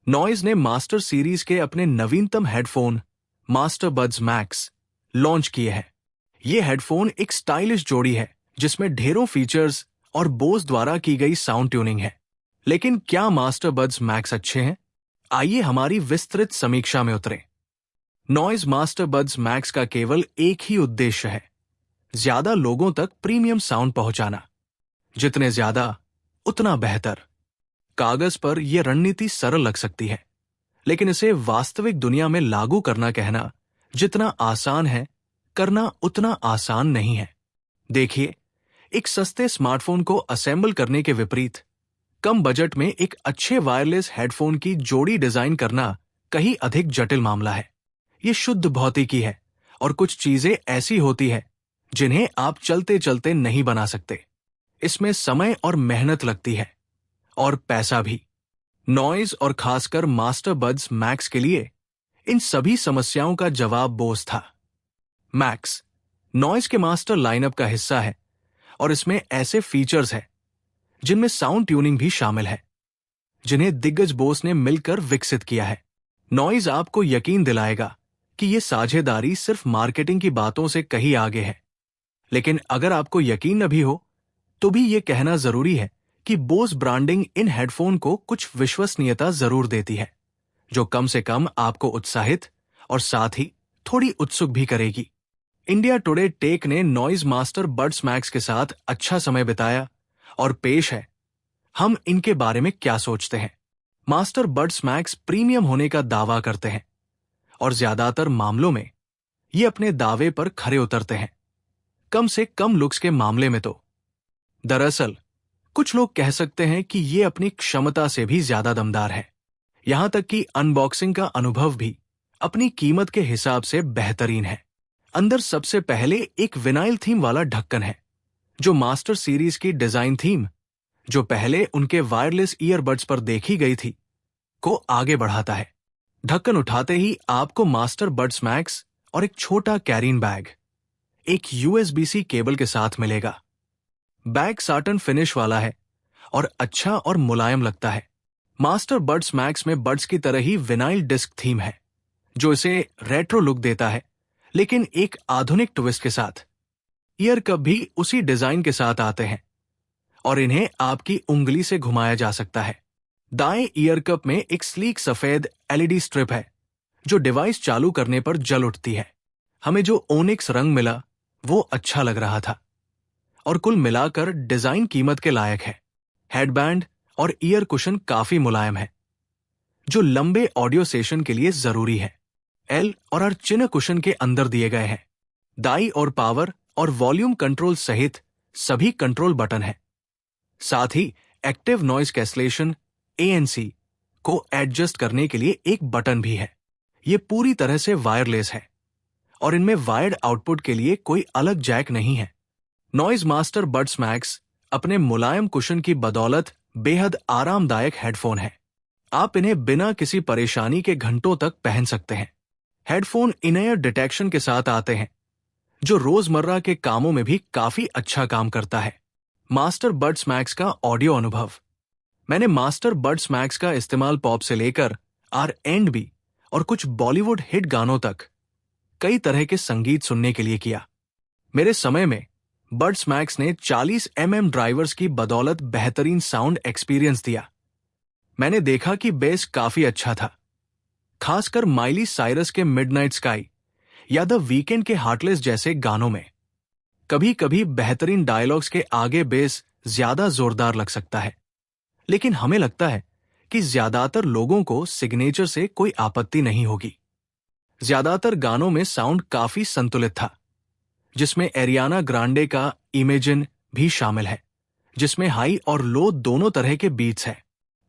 Noise ने master series के अपने नवीनतम headphone master buds max launch किए हैं। ये हेडफोन एक स्टाइलिश जोड़ी है जिसमें ढेरों फीचर्स और बोस द्वारा की गई साउंड ट्यूनिंग है। लेकिन क्या मास्टर बड्स मैक्स अच्छे हैं? आइए हमारी विस्तृत समीक्षा में उतरें। नॉइज मास्टर बड्स मैक्स का केवल एक ही उद्देश्य है, ज्यादा लोगों तक प्रीमियम साउंड पहुंचाना। जितने ज्यादा उतना बेहतर। कागज पर यह रणनीति सरल लग सकती है, लेकिन इसे वास्तविक दुनिया में लागू करना कहना जितना आसान है, करना उतना आसान नहीं है। देखिए, एक सस्ते स्मार्टफोन को असेंबल करने के विपरीत कम बजट में एक अच्छे वायरलेस हेडफोन की जोड़ी डिजाइन करना कहीं अधिक जटिल मामला है। यह शुद्ध भौतिकी है और कुछ चीजें ऐसी होती है जिन्हें आप चलते चलते नहीं बना सकते। इसमें समय और मेहनत लगती है, और पैसा भी। नॉइज और खासकर मास्टर बड्स मैक्स के लिए इन सभी समस्याओं का जवाब बोस था। मैक्स नॉइज के मास्टर लाइनअप का हिस्सा है और इसमें ऐसे फीचर्स हैं जिनमें साउंड ट्यूनिंग भी शामिल है, जिन्हें दिग्गज बोस ने मिलकर विकसित किया है। नॉइज आपको यकीन दिलाएगा कि यह साझेदारी सिर्फ मार्केटिंग की बातों से कहीं आगे है। लेकिन अगर आपको यकीन न भी हो, तो भी यह कहना जरूरी है कि बोस ब्रांडिंग इन हेडफोन को कुछ विश्वसनीयता जरूर देती है, जो कम से कम आपको उत्साहित और साथ ही थोड़ी उत्सुक भी करेगी। इंडिया टुडे टेक ने नॉइज मास्टर बड्स मैक्स के साथ अच्छा समय बिताया और पेश है हम इनके बारे में क्या सोचते हैं। मास्टर बड्स मैक्स प्रीमियम होने का दावा करते हैं और ज्यादातर मामलों में ये अपने दावे पर खरे उतरते हैं, कम से कम लुक्स के मामले में तो। दरअसल कुछ लोग कह सकते हैं कि ये अपनी क्षमता से भी ज्यादा दमदार है। यहां तक कि अनबॉक्सिंग का अनुभव भी अपनी कीमत के हिसाब से बेहतरीन है। अंदर सबसे पहले एक विनाइल थीम वाला ढक्कन है, जो मास्टर सीरीज की डिजाइन थीम, जो पहले उनके वायरलेस ईयरबड्स पर देखी गई थी, को आगे बढ़ाता है। ढक्कन उठाते ही आपको मास्टर बड्स मैक्स और एक छोटा कैरीन बैग एक USB-C केबल के साथ मिलेगा। बैग साटन फिनिश वाला है और अच्छा और मुलायम लगता है। मास्टर बड्स मैक्स में बड्स की तरह ही विनाइल डिस्क थीम है, जो इसे रेट्रो लुक देता है, लेकिन एक आधुनिक ट्विस्ट के साथ। ईयर कप भी उसी डिजाइन के साथ आते हैं और इन्हें आपकी उंगली से घुमाया जा सकता है। दाएं ईयर कप में एक स्लीक सफेद LED स्ट्रिप है, जो डिवाइस चालू करने पर जल उठती है। हमें जो ओनिक्स रंग मिला वो अच्छा लग रहा था और कुल मिलाकर डिजाइन कीमत के लायक है। हेडबैंड और ईयर कुशन काफी मुलायम है, जो लंबे ऑडियो सेशन के लिए जरूरी है। L और R चिन्ह कुशन के अंदर दिए गए हैं। दाई और पावर और वॉल्यूम कंट्रोल सहित सभी कंट्रोल बटन हैं। साथ ही एक्टिव नॉइज कैंसलेशन ANC को एडजस्ट करने के लिए एक बटन भी है। ये पूरी तरह से वायरलेस है और इनमें वायर्ड आउटपुट के लिए कोई अलग जैक नहीं है। नॉइज मास्टर बड्स मैक्स अपने मुलायम कुशन की बदौलत बेहद आरामदायक हेडफोन है। आप इन्हें बिना किसी परेशानी के घंटों तक पहन सकते हैं। हेडफोन इन ईयर डिटेक्शन के साथ आते हैं, जो रोजमर्रा के कामों में भी काफी अच्छा काम करता है। मास्टर बड्स मैक्स का ऑडियो अनुभव। मैंने मास्टर बड्स मैक्स का इस्तेमाल पॉप से लेकर R&B और कुछ बॉलीवुड हिट गानों तक कई तरह के संगीत सुनने के लिए किया। मेरे समय में बड्स मैक्स ने 40 mm ड्राइवर्स की बदौलत बेहतरीन साउंड एक्सपीरियंस दिया। मैंने देखा कि बेस काफी अच्छा था, खासकर माइली साइरस के मिडनाइट स्काई या द वीकेंड के हार्टलेस जैसे गानों में। कभी कभी बेहतरीन डायलॉग्स के आगे बेस ज्यादा जोरदार लग सकता है, लेकिन हमें लगता है कि ज्यादातर लोगों को सिग्नेचर से कोई आपत्ति नहीं होगी। ज्यादातर गानों में साउंड काफी संतुलित था, जिसमें एरियाना ग्रांडे का इमेजिन भी शामिल है, जिसमें हाई और लो दोनों तरह के बीट्स हैं।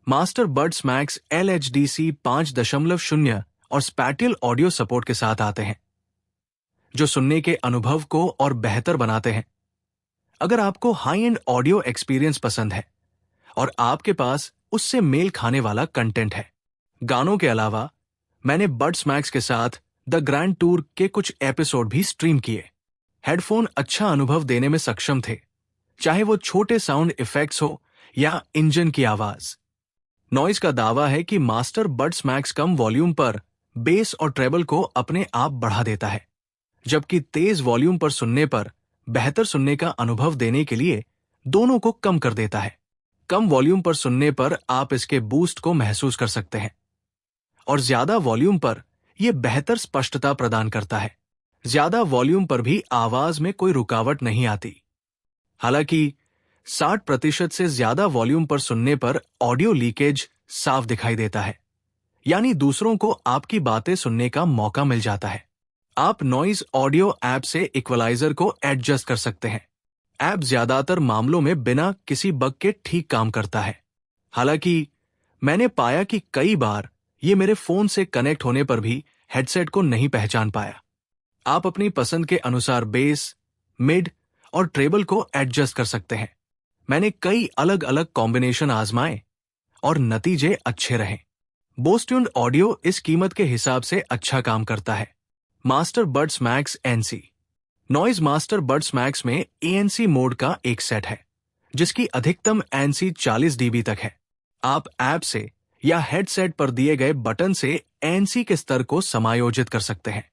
मास्टर बड्स मैक्स LHDC 5.0 और स्पैटियल ऑडियो सपोर्ट के साथ आते हैं, जो सुनने के अनुभव को और बेहतर बनाते हैं। अगर आपको हाई एंड ऑडियो एक्सपीरियंस पसंद है और आपके पास उससे मेल खाने वाला कंटेंट है। गानों के अलावा मैंने बड्स मैक्स के साथ द ग्रैंड टूर के कुछ एपिसोड भी स्ट्रीम किए। हेडफोन अच्छा अनुभव देने में सक्षम थे, चाहे वो छोटे साउंड इफेक्ट्स हो या इंजन की आवाज। नॉइज का दावा है कि मास्टर बड्स मैक्स कम वॉल्यूम पर बेस और ट्रेबल को अपने आप बढ़ा देता है, जबकि तेज वॉल्यूम पर सुनने पर बेहतर सुनने का अनुभव देने के लिए दोनों को कम कर देता है। कम वॉल्यूम पर सुनने पर आप इसके बूस्ट को महसूस कर सकते हैं और ज्यादा वॉल्यूम पर यह बेहतर स्पष्टता प्रदान करता है। ज्यादा वॉल्यूम पर भी आवाज में कोई रुकावट नहीं आती। हालांकि 60% से ज्यादा वॉल्यूम पर सुनने पर ऑडियो लीकेज साफ दिखाई देता है, यानी दूसरों को आपकी बातें सुनने का मौका मिल जाता है। आप नॉइज ऑडियो ऐप से इक्वलाइजर को एडजस्ट कर सकते हैं। ऐप ज्यादातर मामलों में बिना किसी बग के ठीक काम करता है। हालांकि मैंने पाया कि कई बार ये मेरे फोन से कनेक्ट होने पर भी हेडसेट को नहीं पहचान पाया। आप अपनी पसंद के अनुसार बेस, मिड और ट्रेबल को एडजस्ट कर सकते हैं। मैंने कई अलग अलग कॉम्बिनेशन आजमाए और नतीजे अच्छे रहे। बोस ट्यून्ड ऑडियो इस कीमत के हिसाब से अच्छा काम करता है। Master buds max NC. Noise master buds max में ANC मोड का एक सेट है, जिसकी अधिकतम ANC 40 dB तक है। आप ऐप से या हेडसेट पर दिए गए बटन से ANC के स्तर को समायोजित कर सकते हैं।